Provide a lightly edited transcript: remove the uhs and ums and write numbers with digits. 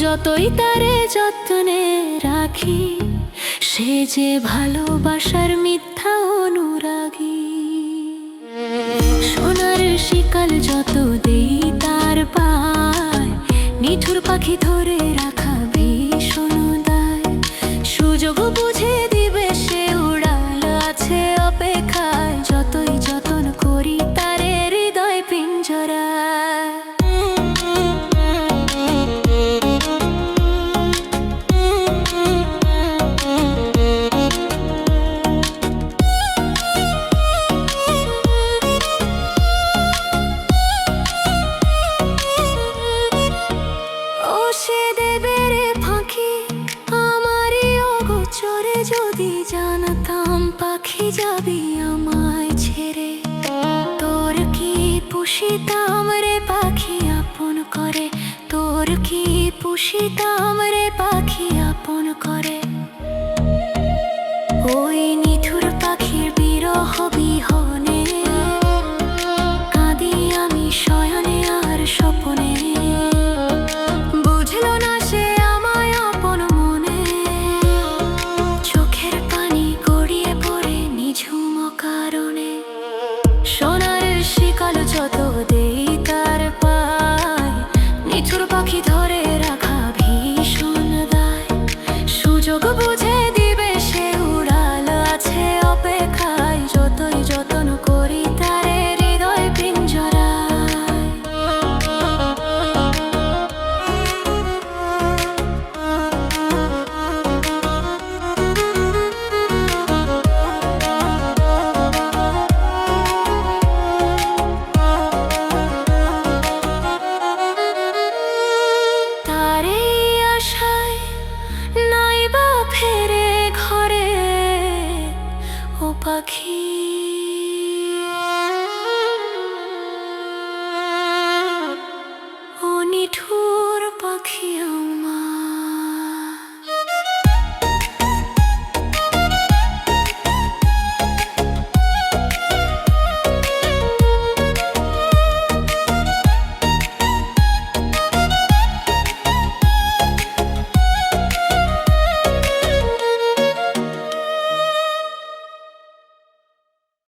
যতই তারে যত্নে রাখি, সে যে ভালোবাসার মিথ্যা অনুরাগী। সোনার শিকল যত দেই তার পায়, নিঠুর পাখি ধরে রাখা ভীষণ দায়। সুযোগ বুঝে দিবে সে উড়াল আছে অপেক্ষায়, যতই যতন করি তারে হৃদয় পিঞ্জরায়। যদি জানতাম পাখি যাবি আমায় ছেড়ে, তোর কি পুষিতাম রে পাখি আপন করে, তোর কি পুষিতাম রে পাখি আপন করে। ওই নিঠুর পাখির বিরহ বিহনে কাঁদি আমি শয়নে আর স্বপনে। বুঝলো না সে আমায় আপন মনে, চোখের পানি গড়িয়ে পড়ে নিঝুম কারণে। সোনার শিকল যত দেই তার পায়, নিঠুর পাখি ধরে রাখা ভীষণ দায়। সুযোগ বুঝে দিবে সে উড়াল আছে অপেক্ষায়, যতই যতন করি তারে হৃদয় পিঞ্জরায়। তারে আশায় নাইবা ফেরে ঘরে, ও পাখি